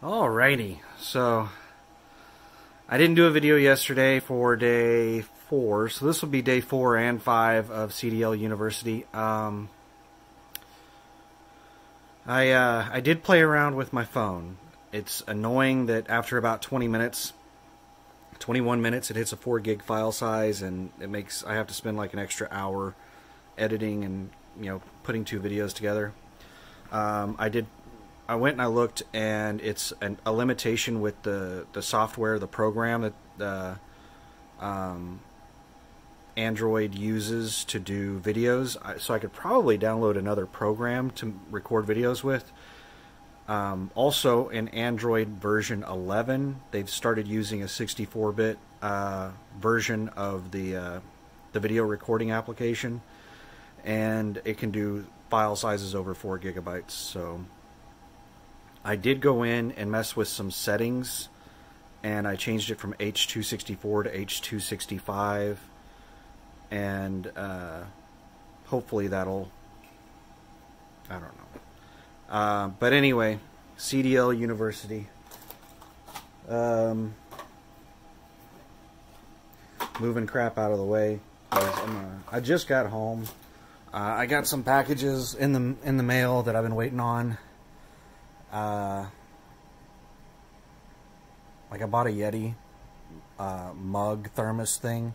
Alrighty, so I didn't do a video yesterday for day 4, so this will be day 4 and 5 of CDL University. I did play around with my phone. It's annoying that after about 20 minutes, 21 minutes, it hits a 4 gig file size, and I have to spend like an extra hour editing and putting 2 videos together. I went and I looked, and it's a limitation with the software, the program that the Android uses to do videos. So I could probably download another program to record videos with. Also, in Android version 11, they've started using a 64-bit version of the video recording application, and it can do file sizes over 4 gigabytes. So I did go in and mess with some settings, and I changed it from H.264 to H.265, and hopefully that'll, I don't know. But anyway, CDL University. Moving crap out of the way. I just got home. I got some packages in the mail that I've been waiting on. Like I bought a Yeti mug thermos thing,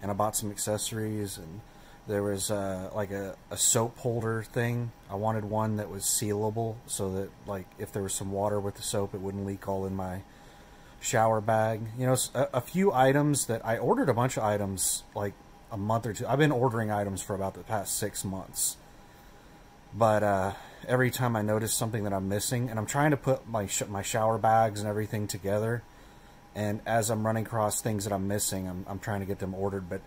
and I bought some accessories, and there was like a soap holder thing. I wanted one that was sealable so that, like, if there was some water with the soap, it wouldn't leak all in my shower bag. You know, a few items that I ordered, a bunch of items like a month or two. I've been ordering items for about the past 6 months. But every time I notice something that I'm missing, and I'm trying to put my shower bags and everything together, and as I'm running across things that I'm missing, I'm trying to get them ordered. But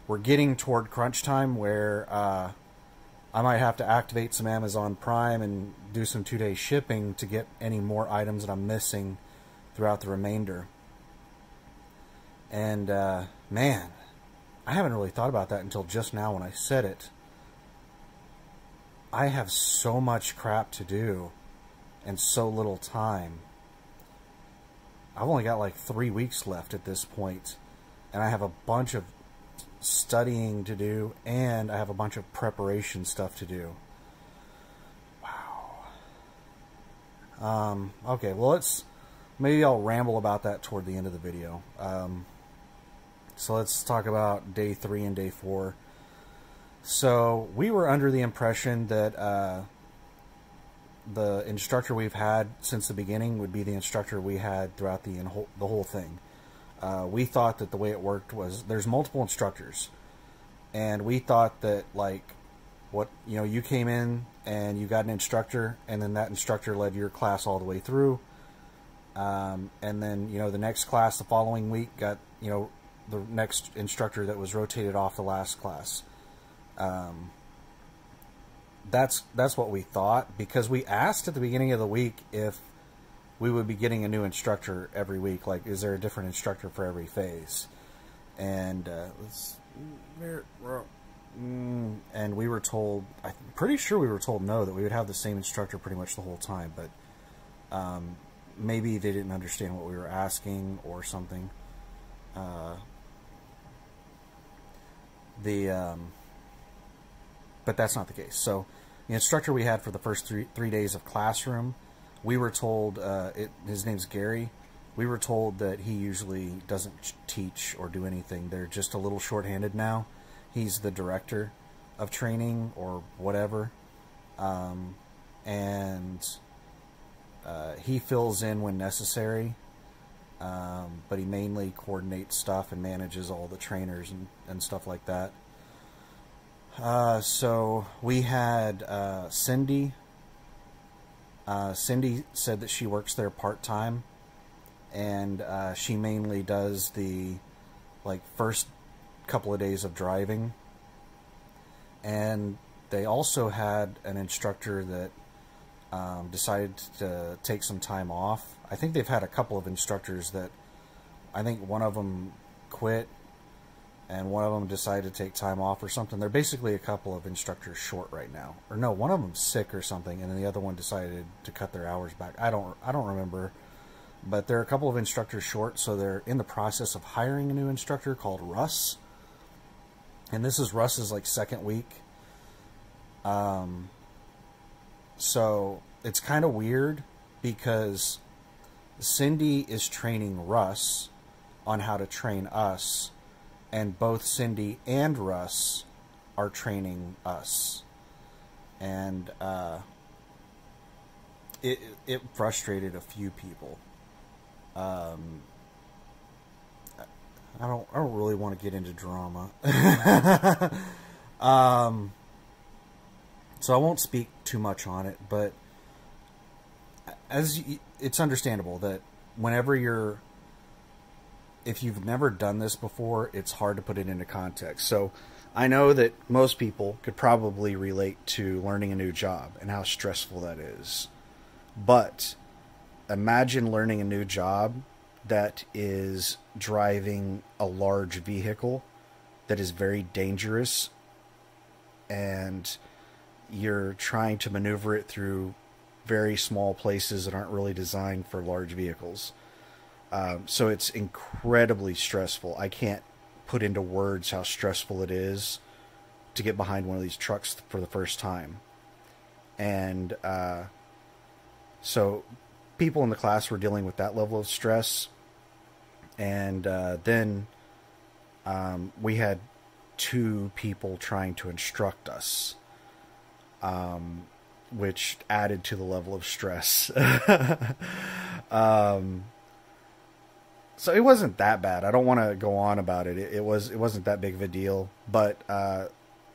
we're getting toward crunch time where I might have to activate some Amazon Prime and do some 2-day shipping to get any more items that I'm missing throughout the remainder. And man, I haven't really thought about that until just now when I said it. I have so much crap to do and so little time. I've only got like 3 weeks left at this point, and I have a bunch of studying to do, and I have a bunch of preparation stuff to do. Wow. Okay, well, maybe I'll ramble about that toward the end of the video. So let's talk about day 3 and day 4. So we were under the impression that the instructor we've had since the beginning would be the instructor we had throughout the whole thing. We thought that the way it worked was there's multiple instructors, and we thought that, like, you came in and you got an instructor, and then that instructor led your class all the way through, and then the next class the following week got the next instructor that was rotated off the last class. That's what we thought, because we asked at the beginning of the week if we would be getting a new instructor every week. Like, is there a different instructor for every phase? And and we were told, I'm pretty sure we were told no, that we would have the same instructor pretty much the whole time. But maybe they didn't understand what we were asking or something. But that's not the case. So the instructor we had for the first three days of classroom, we were told, his name's Gary, we were told that he usually doesn't teach or do anything. They're just a little short-handed now. He's the director of training or whatever, and he fills in when necessary, but he mainly coordinates stuff and manages all the trainers and stuff like that. So we had Cindy. Cindy said that she works there part-time, and she mainly does the first couple of days of driving. And they also had an instructor that decided to take some time off. I think they've had a couple of instructors that, I think one of them quit and one of them decided to take time off or something. They're basically a couple of instructors short right now. Or no, one of them's sick or something, and then the other one decided to cut their hours back. I don't remember but they're a couple of instructors short, so they're in the process of hiring a new instructor called Russ. And this is Russ's like second week. So it's kind of weird because Cindy is training Russ on how to train us, and both Cindy and Russ are training us. And it frustrated a few people. I don't really want to get into drama. So I won't speak too much on it, but it's understandable that if you've never done this before, it's hard to put it into context. So I know that most people could probably relate to learning a new job and how stressful that is. But imagine learning a new job that is driving a large vehicle that is very dangerous, and you're trying to maneuver it through very small places that aren't really designed for large vehicles. So it's incredibly stressful. I can't put into words how stressful it is to get behind one of these trucks for the first time. And so people in the class were dealing with that level of stress. And then we had 2 people trying to instruct us, which added to the level of stress. So it wasn't that bad. I don't want to go on about it. It wasn't that big of a deal, but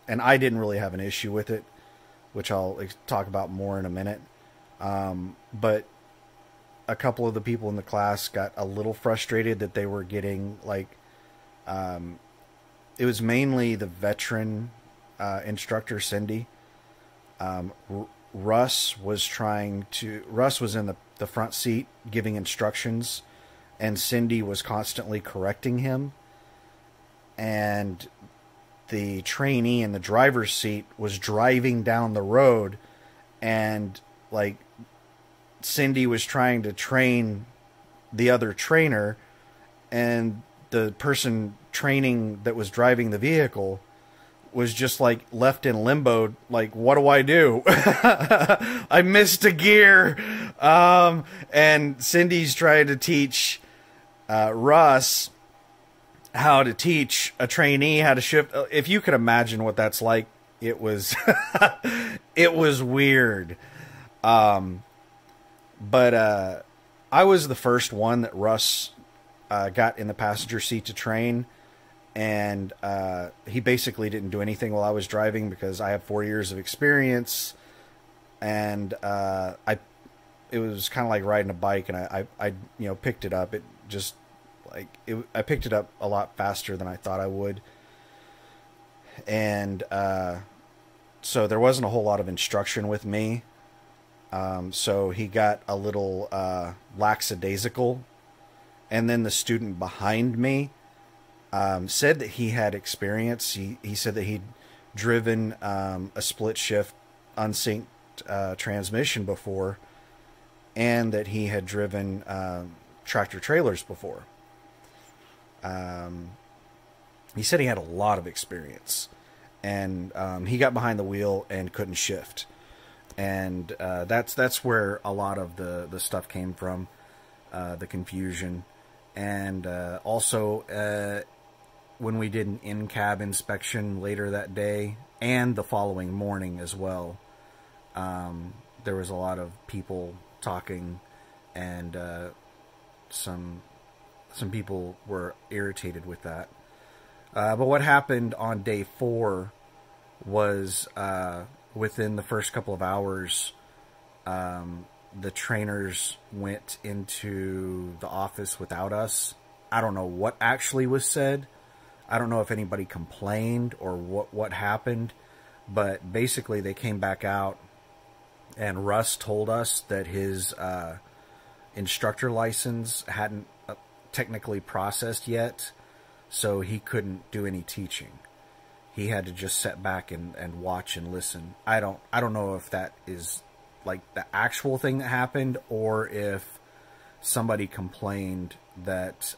and I didn't really have an issue with it, which I'll talk about more in a minute. But a couple of the people in the class got a little frustrated that they were getting like, it was mainly the veteran instructor, Cindy. Russ was in the front seat giving instructions, and Cindy was constantly correcting him. And the trainee in the driver's seat was driving down the road, and like Cindy was trying to train the other trainer, and the person training that was driving the vehicle was just like left in limbo, like, what do I do? I missed a gear. And Cindy's trying to teach Russ how to teach a trainee how to shift. If you could imagine what that's like, it was it was weird. But I was the first one that Russ got in the passenger seat to train. And he basically didn't do anything while I was driving because I have 4 years of experience, and it was kind of like riding a bike, and I picked it up. It just I picked it up a lot faster than I thought I would, and so there wasn't a whole lot of instruction with me. So he got a little lackadaisical, and then the student behind me said that he had experience. He said that he'd driven a split shift unsynced transmission before, and that he had driven tractor trailers before. He said he had a lot of experience, and he got behind the wheel and couldn't shift. And that's where a lot of the stuff came from, the confusion. And also when we did an in-cab inspection later that day and the following morning as well, there was a lot of people talking, and some people were irritated with that. But what happened on day 4 was within the first couple of hours, the trainers went into the office without us. I don't know what actually was said. I don't know if anybody complained or what happened, but basically they came back out, and Russ told us that his instructor license hadn't technically processed yet, so he couldn't do any teaching. He had to just sit back and watch and listen. I don't know if that is like the actual thing that happened, or if somebody complained that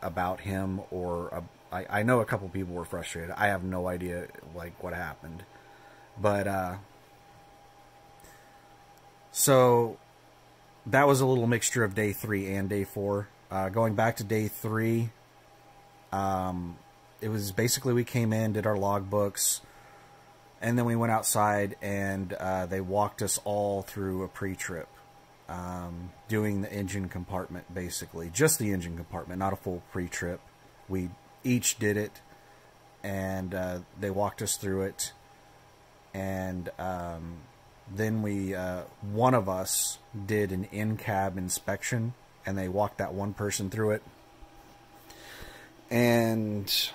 about him, or I know a couple people were frustrated. I have no idea like what happened, but so that was a little mixture of day 3 and day 4. Going back to day 3, it was basically we came in, did our logbooks, and then we went outside and they walked us all through a pre-trip, doing the engine compartment, basically. Just the engine compartment, not a full pre-trip. We each did it, and they walked us through it, and then one of us did an in-cab inspection, and they walked that one person through it. And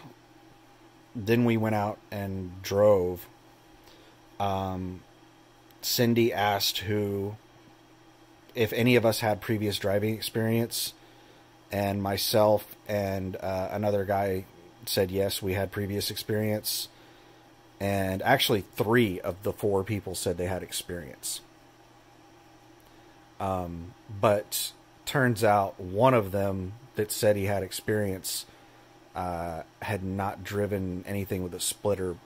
then we went out and drove. Cindy asked if any of us had previous driving experience, and myself and another guy said yes, we had previous experience. And actually 3 of the 4 people said they had experience. But turns out one of them that said he had experience had not driven anything with a splitter.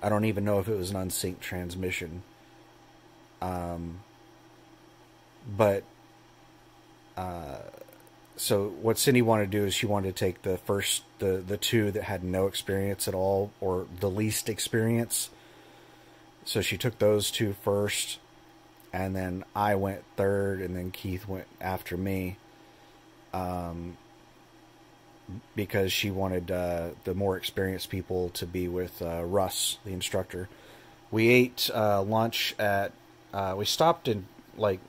I don't even know if it was an unsynced transmission. So what Cindy wanted to do is she wanted to take the 2 that had no experience at all, or the least experience. So she took those 2 first, and then I went third, and then Keith went after me, because she wanted the more experienced people to be with Russ, the instructor. We ate lunch at, we stopped in like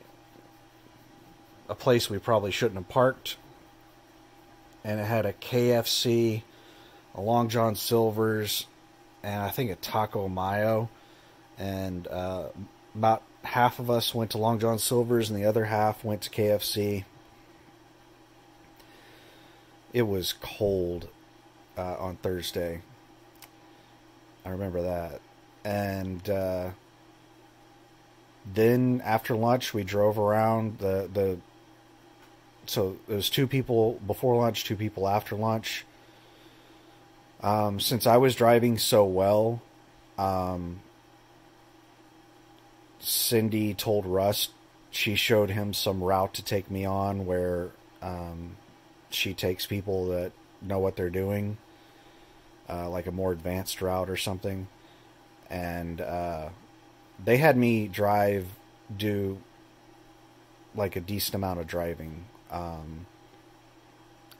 a place we probably shouldn't have parked, and it had a KFC, a Long John Silver's, and I think a Taco Mayo. And about half of us went to Long John Silver's, and the other half went to KFC. It was cold on Thursday. I remember that. And then after lunch, we drove around so there was 2 people before lunch, 2 people after lunch. Since I was driving so well, Cindy told Russ she showed him some route to take me on where she takes people that know what they're doing, like a more advanced route or something. And they had me do like a decent amount of driving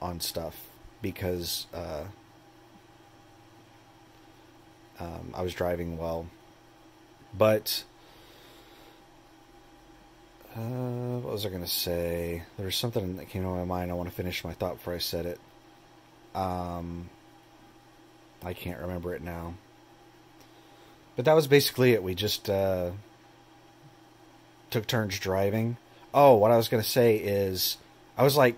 on stuff, because I was driving well. But what was I going to say? There was something that came to my mind. I want to finish my thought before I said it. I can't remember it now. But that was basically it. We just took turns driving. Oh, what I was going to say is, I was like,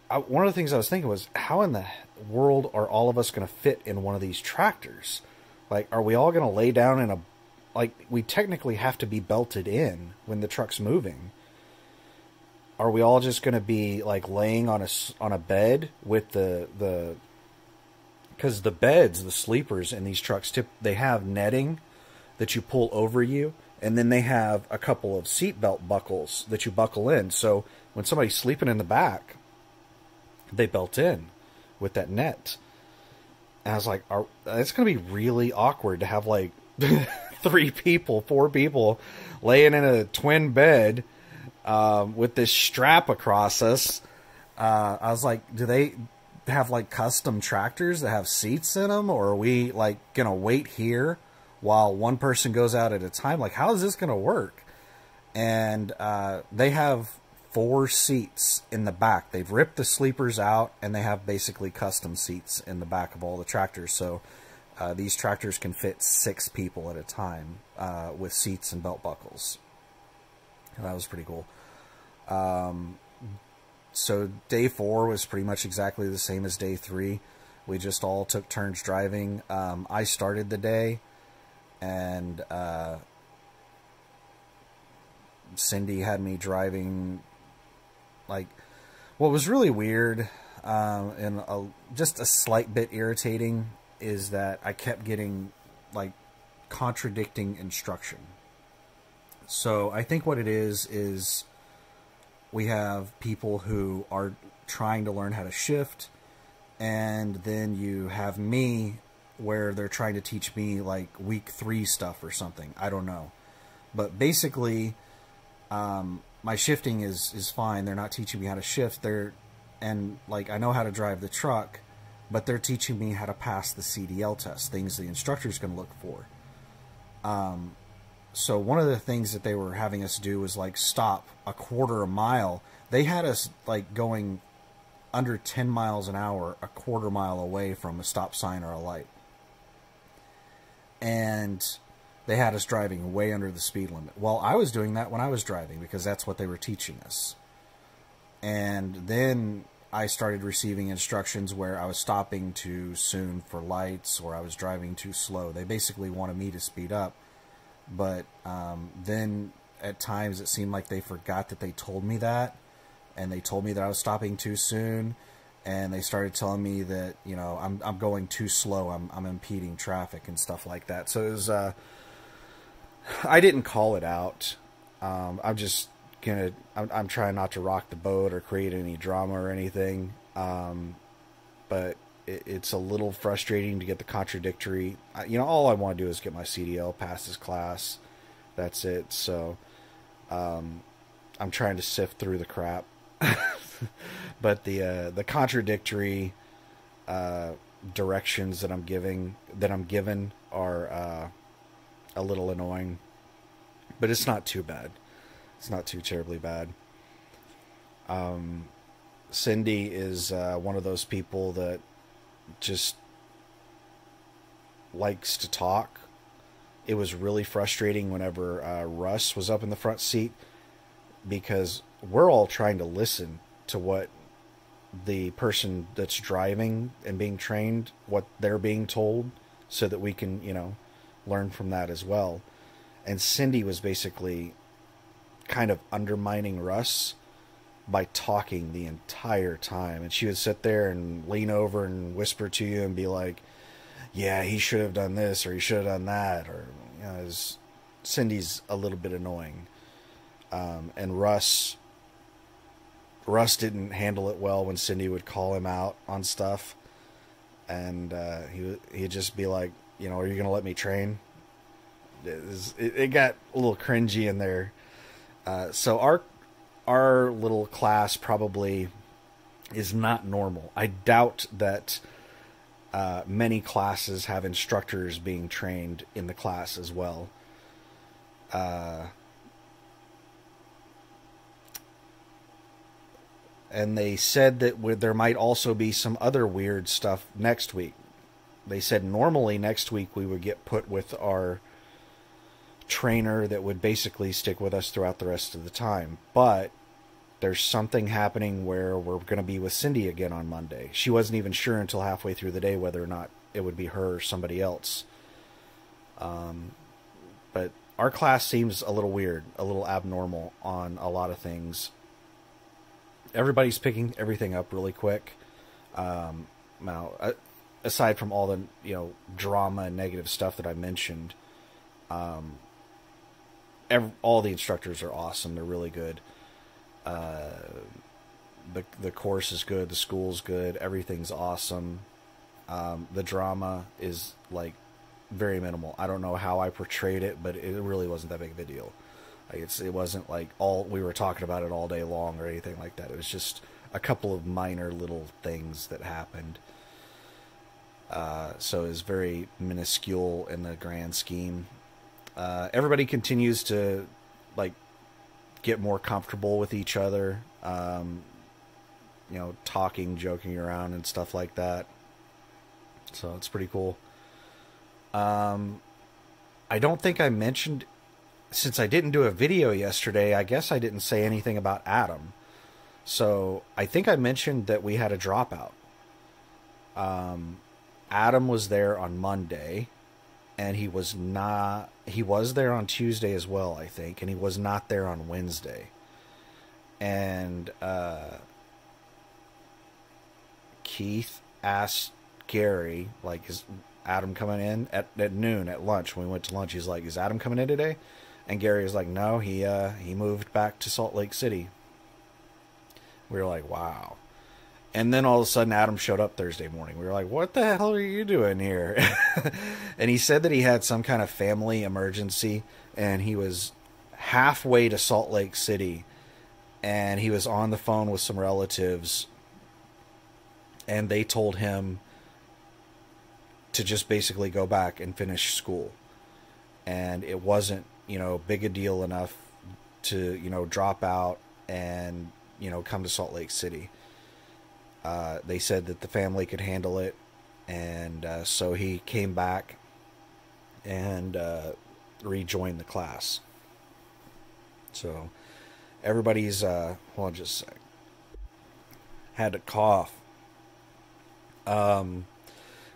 one of the things I was thinking was, how in the world are all of us going to fit in one of these tractors? Like, are we all going to lay down in we technically have to be belted in when the truck's moving. Are we all just going to be like laying on a bed with because the beds, the sleepers in these trucks, they have netting that you pull over you, and then they have a couple of seatbelt buckles that you buckle in. So when somebody's sleeping in the back, they belt in with that net. And I was like, it's going to be really awkward to have like 4 people laying in a twin bed with this strap across us. I was like, do they have like custom tractors that have seats in them, or are we like gonna wait here while one person goes out at a time? Like, how is this gonna work? And they have 4 seats in the back. They've ripped the sleepers out, and they have basically custom seats in the back of all the tractors. So these tractors can fit 6 people at a time with seats and belt buckles. And that was pretty cool. So day 4 was pretty much exactly the same as day 3. We just all took turns driving. I started the day, and Cindy had me driving Like, what was really weird and just a slight bit irritating is that I kept getting, like, contradicting instruction. So I think what it is we have people who are trying to learn how to shift, and then you have me where they're trying to teach me, like, week 3 stuff or something. I don't know. But basically, my shifting is fine. They're not teaching me how to shift. And, like, I know how to drive the truck, but they're teaching me how to pass the CDL test, things the instructor's going to look for. So one of the things that they were having us do was, like, stop a quarter a mile. They had us, like, going under 10 miles an hour a quarter mile away from a stop sign or a light. And they had us driving way under the speed limit. Well, I was doing that when I was driving because that's what they were teaching us. And then I started receiving instructions where I was stopping too soon for lights or I was driving too slow. They basically wanted me to speed up. But then at times it seemed like they forgot that they told me that. And they told me that I was stopping too soon. And they started telling me that, you know, I'm going too slow. I'm impeding traffic and stuff like that. So it was, I didn't call it out. I'm just I'm trying not to rock the boat or create any drama or anything. But it's a little frustrating to get the contradictory. You know, all I want to do is get my CDL, pass this class. That's it. So I'm trying to sift through the crap. But the contradictory directions that I'm given are a little annoying. But it's not too bad. It's not too terribly bad. Cindy is one of those people that just likes to talk. It was really frustrating whenever Russ was up in the front seat because we're all trying to listen to what the person that's driving and being trained, what they're being told, so that we can, you know, learn from that as well. And Cindy was basically kind of undermining Russ by talking the entire time. And she would sit there and lean over and whisper to you and be like, yeah, he should have done this or he should have done that. Or, you know, Cindy's a little bit annoying. And Russ didn't handle it well when Cindy would call him out on stuff. And he'd just be like, you know, are you going to let me train? It got a little cringy in there. So our little class probably is not normal. I doubt that many classes have instructors being trained in the class as well. And they said that there might also be some other weird stuff next week. They said normally next week we would get put with our trainer that would basically stick with us throughout the rest of the time. But there's something happening where we're going to be with Cindy again on Monday. She wasn't even sure until halfway through the day whether or not it would be her or somebody else. But our class seems a little weird, a little abnormal on a lot of things. Everybody's picking everything up really quick. Now, aside from all the, you know, drama and negative stuff that I mentioned, all the instructors are awesome. They're really good. The course is good. The school's good. Everything's awesome. The drama is, like, very minimal. I don't know how I portrayed it, but it really wasn't that big of a deal. Like, it wasn't like we were talking about it all day long or anything like that. It was just a couple of minor little things that happened. So it was very minuscule in the grand scheme. Everybody continues to, like, get more comfortable with each other, you know, talking, joking around and stuff like that. So it's pretty cool. I don't think I mentioned, since I didn't do a video yesterday, I guess I didn't say anything about Adam. So I think I mentioned that we had a dropout. Adam was there on Monday, and he was there on Tuesday as well, I think, and he was not there on Wednesday. and Keith asked Gary, like, is Adam coming in at noon at lunch? When we went to lunch, he's like, is Adam coming in today? And Gary was like, no, he moved back to Salt Lake City. We were like, wow. And then all of a sudden Adam showed up Thursday morning. We were like, what the hell are you doing here? And he said that he had some kind of family emergency, and he was halfway to Salt Lake City, and he was on the phone with some relatives, and they told him to just basically go back and finish school. And it wasn't, big a deal enough to, drop out and, come to Salt Lake City. They said that the family could handle it, and so he came back and rejoined the class. So everybody's, hold on just a sec. Had to cough.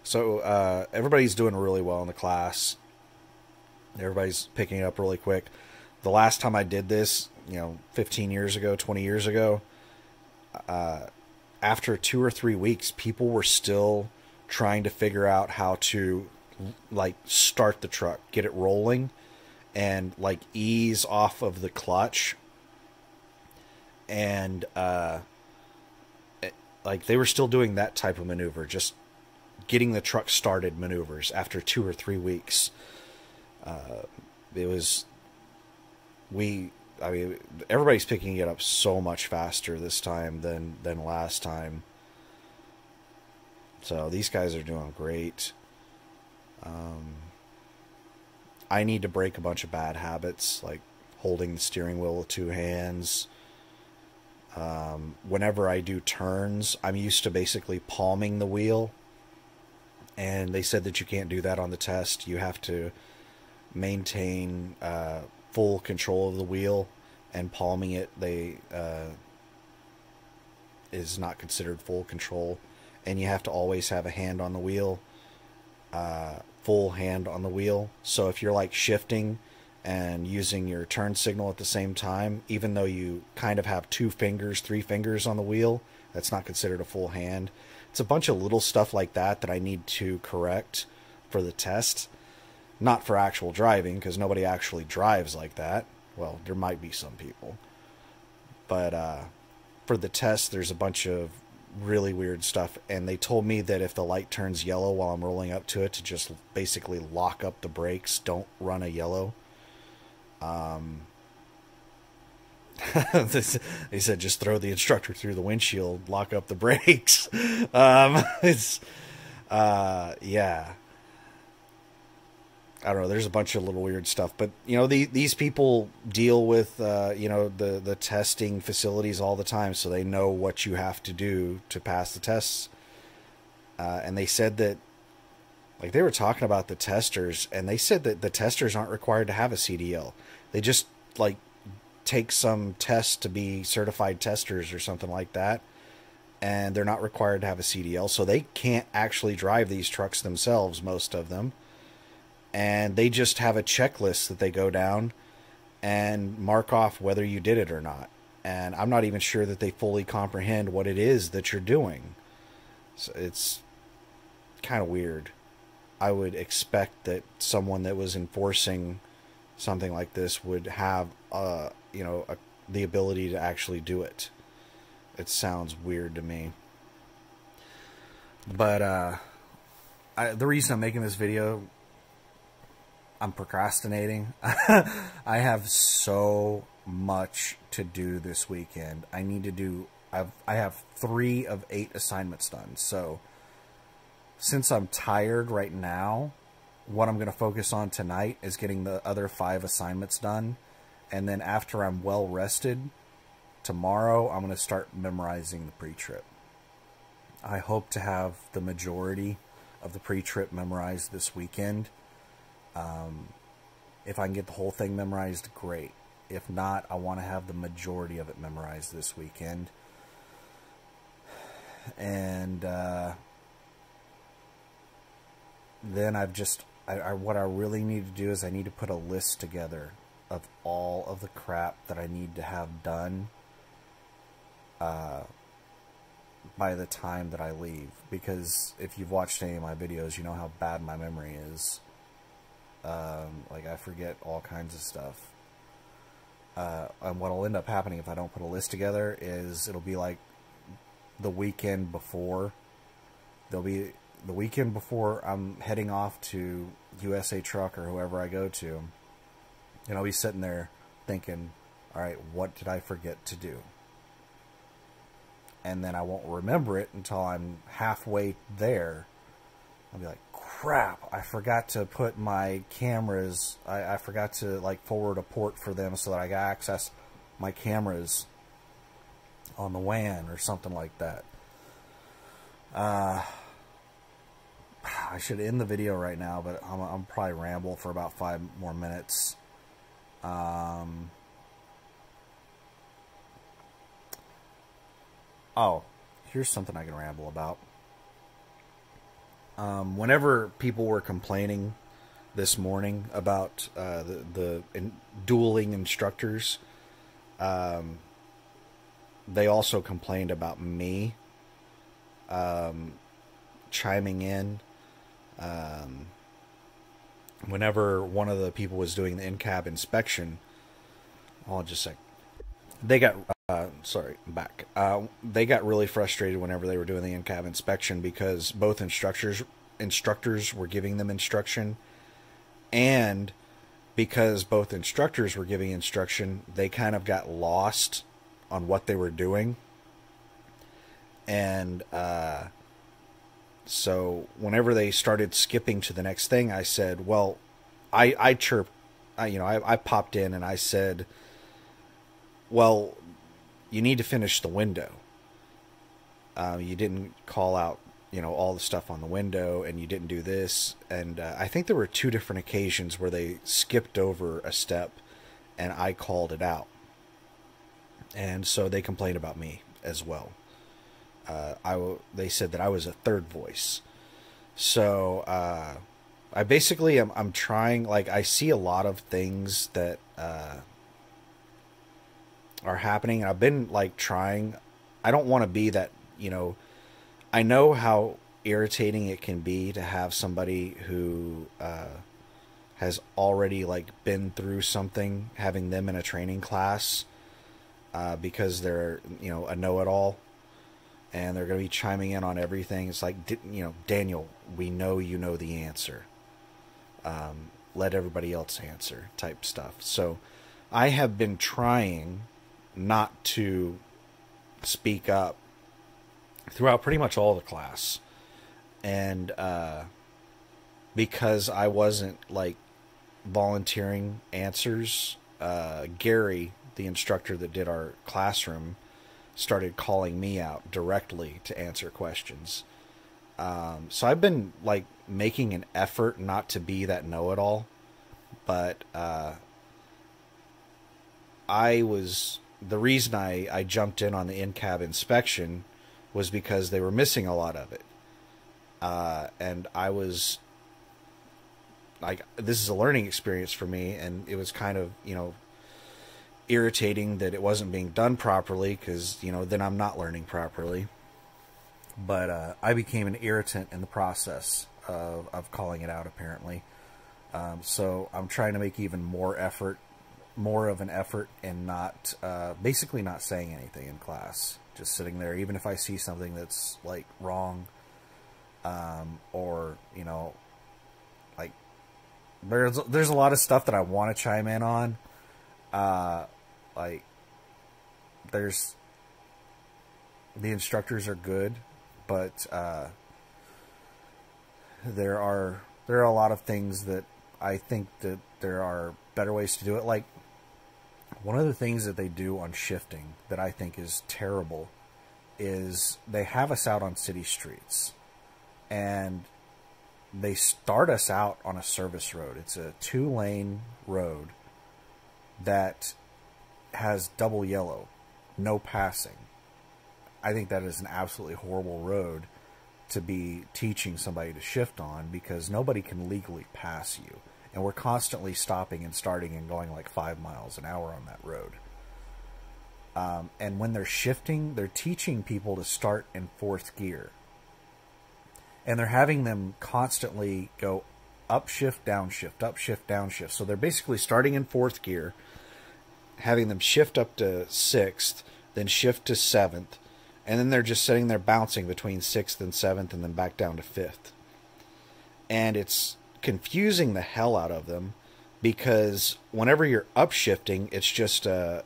So everybody's doing really well in the class. Everybody's picking it up really quick. The last time I did this, 15 years ago, 20 years ago, after 2 or 3 weeks, people were still trying to figure out how to, like, start the truck, get it rolling, and, like, ease off of the clutch. And, like, they were still doing that type of maneuver, just getting the truck started maneuvers after 2 or 3 weeks. It was, everybody's picking it up so much faster this time than last time. So these guys are doing great. I need to break a bunch of bad habits, like holding the steering wheel with 2 hands. Whenever I do turns, I'm used to basically palming the wheel. And they said that you can't do that on the test. You have to maintain full control of the wheel, and palming it is not considered full control. And you have to always have a hand on the wheel, full hand on the wheel. So if you're like shifting and using your turn signal at the same time, even though you kind of have 2 fingers, 3 fingers on the wheel, that's not considered a full hand. It's a bunch of little stuff like that I need to correct for the test. Not for actual driving, because nobody actually drives like that. Well, there might be some people. But for the test, there's a bunch of really weird stuff. And they told me that if the light turns yellow while I'm rolling up to it, to just basically lock up the brakes. Don't run a yellow. They said just throw the instructor through the windshield, lock up the brakes. Yeah. I don't know. There's a bunch of little weird stuff, but these people deal with the testing facilities all the time, so they know what you have to do to pass the tests. And they said that, like, they were talking about the testers, and they said that the testers aren't required to have a CDL. They just like take some tests to be certified testers or something like that, and they're not required to have a CDL, so they can't actually drive these trucks themselves, most of them. And they just have a checklist that they go down and mark off whether you did it or not. And I'm not even sure that they fully comprehend what it is that you're doing. So it's kind of weird. I would expect that someone that was enforcing something like this would have, the ability to actually do it. It sounds weird to me. But the reason I'm making this video, I'm procrastinating. I have so much to do this weekend. I have 3 of 8 assignments done. So since I'm tired right now, what I'm going to focus on tonight is getting the other 5 assignments done. And then after I'm well rested, tomorrow I'm going to start memorizing the pre-trip. I hope to have the majority of the pre-trip memorized this weekend. If I can get the whole thing memorized, great. If not, I want to have the majority of it memorized this weekend. And then what I really need to do is I need to put a list together of all of the crap that I need to have done by the time that I leave, because if you've watched any of my videos, you know how bad my memory is. Like, I forget all kinds of stuff. And what'll end up happening if I don't put a list together is it'll be like the weekend before. There'll be the weekend before I'm heading off to USA Truck or whoever I go to, and I'll be sitting there thinking, all right, what did I forget to do? And then I won't remember it until I'm halfway there. I'll be like, crap, I forgot to put my cameras, I forgot to like forward a port for them so that I got access my cameras on the WAN or something like that. I should end the video right now, but I'm probably ramble for about 5 more minutes. Oh, here's something I can ramble about. Whenever people were complaining this morning about the dueling instructors, they also complained about me chiming in. Whenever one of the people was doing the in-cab inspection, I'll just say, they got sorry, I'm back. They got really frustrated whenever they were doing the in-cab inspection because both instructors were giving them instruction, and because both instructors were giving instruction, they kind of got lost on what they were doing. And so whenever they started skipping to the next thing, I said, well, I chirped, I popped in and I said, well, you need to finish the window. You didn't call out, all the stuff on the window, and you didn't do this. And I think there were 2 different occasions where they skipped over a step, and I called it out. And so they complained about me as well. They said that I was a third voice. So I basically I'm trying, like, I see a lot of things that are happening, and I've been like trying. I don't want to be that, I know how irritating it can be to have somebody who has already like been through something, having them in a training class because they're, a know-it-all, and they're going to be chiming in on everything. It's like, Daniel, we know you know the answer. Let everybody else answer type stuff. So I have been trying not to speak up throughout pretty much all the class. And because I wasn't like volunteering answers, Gary, the instructor that did our classroom, started calling me out directly to answer questions. So I've been like making an effort not to be that know-it-all, but the reason I jumped in on the in-cab inspection was because they were missing a lot of it. And I was like, this is a learning experience for me, and it was kind of, irritating that it wasn't being done properly, because, then I'm not learning properly. But I became an irritant in the process of calling it out, apparently. So I'm trying to make even more of an effort, and not basically not saying anything in class, just sitting there, even if I see something that's like wrong, or like there's a lot of stuff that I want to chime in on. Like the instructors are good, but there are a lot of things that I think that there are better ways to do it. Like, one of the things that they do on shifting that I think is terrible is they have us out on city streets, and they start us out on a service road. It's a 2-lane road that has double yellow, no passing. I think that is an absolutely horrible road to be teaching somebody to shift on, because nobody can legally pass you. And we're constantly stopping and starting and going like 5 miles an hour on that road. And when they're shifting, they're teaching people to start in fourth gear. And they're having them constantly go upshift, downshift, upshift, downshift. So they're basically starting in fourth gear, having them shift up to sixth, then shift to seventh, and then they're just sitting there bouncing between sixth and seventh and then back down to fifth. And it's confusing the hell out of them, because whenever you're upshifting, it's just a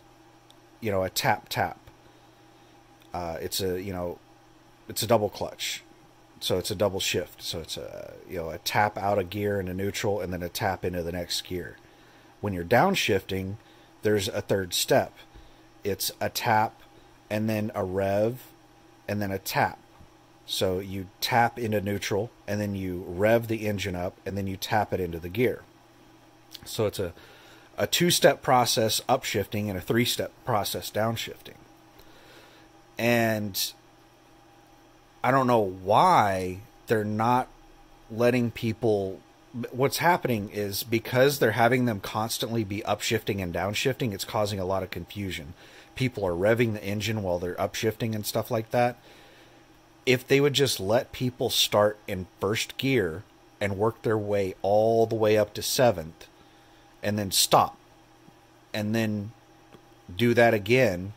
tap tap. It's a double clutch. So it's a double shift. So it's a tap out of gear and a neutral, and then a tap into the next gear. When you're downshifting, there's a third step. It's a tap, and then a rev, and then a tap. So you tap into neutral, and then you rev the engine up, and then you tap it into the gear. So it's a two-step process upshifting and a three-step process downshifting. And I don't know why they're not letting people... What's happening is, because they're having them constantly be upshifting and downshifting, it's causing a lot of confusion. People are revving the engine while they're upshifting and stuff like that. If they would just let people start in first gear and work their way all the way up to seventh, and then stop, and then do that again,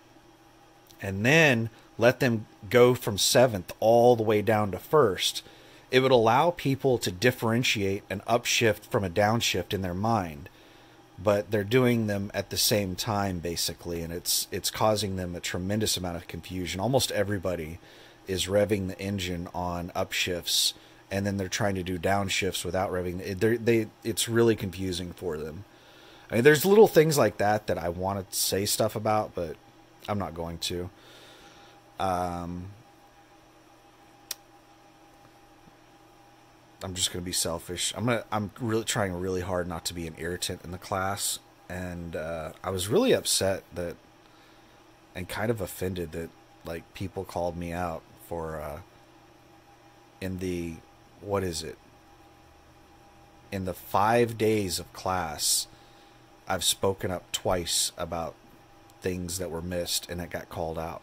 and then let them go from seventh all the way down to first, it would allow people to differentiate an upshift from a downshift in their mind. But they're doing them at the same time, basically, and it's causing them a tremendous amount of confusion. Almost everybody is revving the engine on upshifts, and then they're trying to do downshifts without revving. It's really confusing for them. I mean, there's little things like that I want to say stuff about, but I'm not going to. I'm just going to be selfish. I'm really trying really hard not to be an irritant in the class, and I was really upset that, and kind of offended that, like, people called me out for in the, what is it? In the 5 days of class, I've spoken up twice about things that were missed, and it got called out.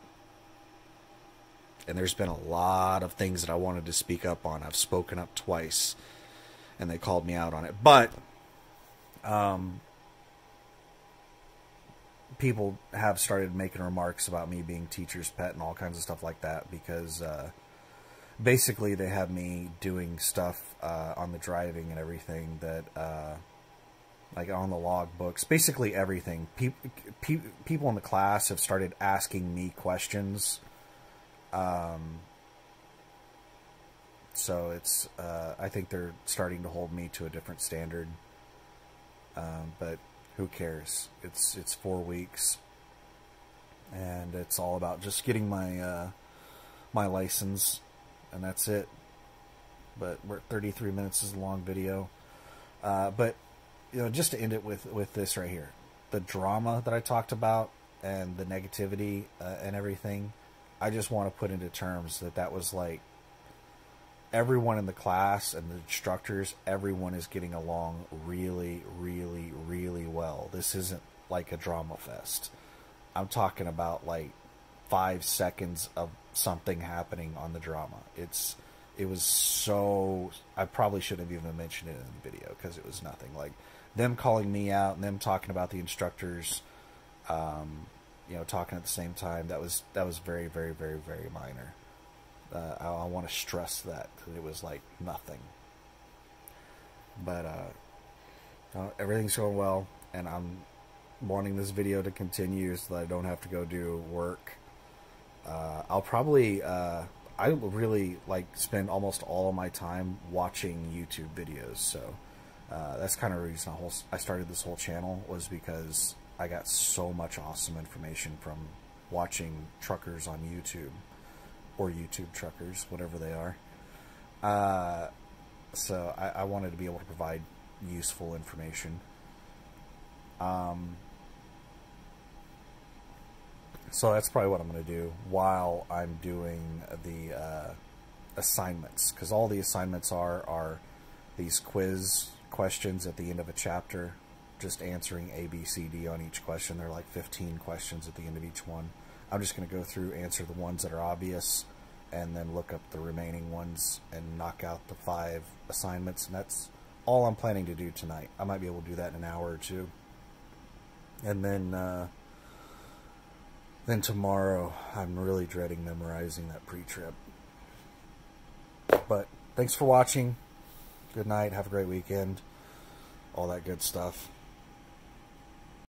And there's been a lot of things that I wanted to speak up on. I've spoken up twice, and they called me out on it. But people have started making remarks about me being teacher's pet and all kinds of stuff like that, because basically they have me doing stuff on the driving and everything that, like on the log books, basically everything. People in the class have started asking me questions. So it's, I think they're starting to hold me to a different standard. But who cares? It's 4 weeks, and it's all about just getting my, my license, and that's it. But we're 33 minutes is a long video. But, just to end it with this right here, the drama that I talked about and the negativity, and everything, I just want to put into terms that was like, everyone in the class and the instructors, everyone is getting along really, really, really well. This isn't like a drama fest. I'm talking about like 5 seconds of something happening on the drama. It was so... I probably shouldn't have even mentioned it in the video, because it was nothing. Like, them calling me out and them talking about the instructors, talking at the same time, that was very, very, very, very minor. I want to stress that it was like nothing. But everything's going well, and I'm wanting this video to continue so that I don't have to go do work. I'll probably I really like spend almost all of my time watching YouTube videos, so that's kind of the reason I started this whole channel, was because I got so much awesome information from watching truckers on YouTube, or YouTube truckers, whatever they are. So I wanted to be able to provide useful information. So that's probably what I'm going to do while I'm doing the assignments, because all the assignments are these quiz questions at the end of a chapter, just answering A, B, C, D on each question. There are like 15 questions at the end of each one. I'm just going to go through, answer the ones that are obvious, and then look up the remaining ones and knock out the 5 assignments. And that's all I'm planning to do tonight. I might be able to do that in an hour or two. And then tomorrow, I'm really dreading memorizing that pre-trip. But thanks for watching. Good night. Have a great weekend. All that good stuff.